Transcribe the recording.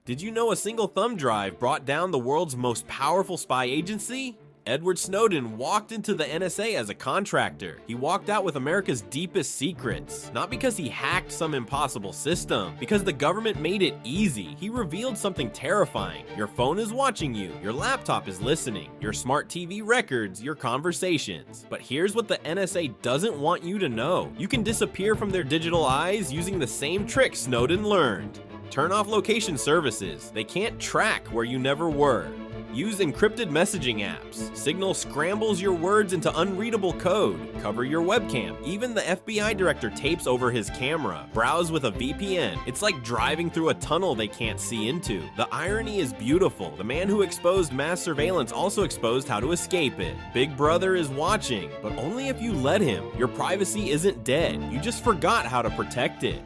Did you know a single thumb drive brought down the world's most powerful spy agency? Edward Snowden walked into the NSA as a contractor. He walked out with America's deepest secrets. Not because he hacked some impossible system, because the government made it easy. He revealed something terrifying. Your phone is watching you, your laptop is listening, your smart TV records your conversations. But here's what the NSA doesn't want you to know. You can disappear from their digital eyes using the same trick Snowden learned. Turn off location services. They can't track where you never were. Use encrypted messaging apps. Signal scrambles your words into unreadable code. Cover your webcam. Even the FBI director tapes over his camera. Browse with a VPN. It's like driving through a tunnel they can't see into. The irony is beautiful. The man who exposed mass surveillance also exposed how to escape it. Big Brother is watching, but only if you let him. Your privacy isn't dead. You just forgot how to protect it.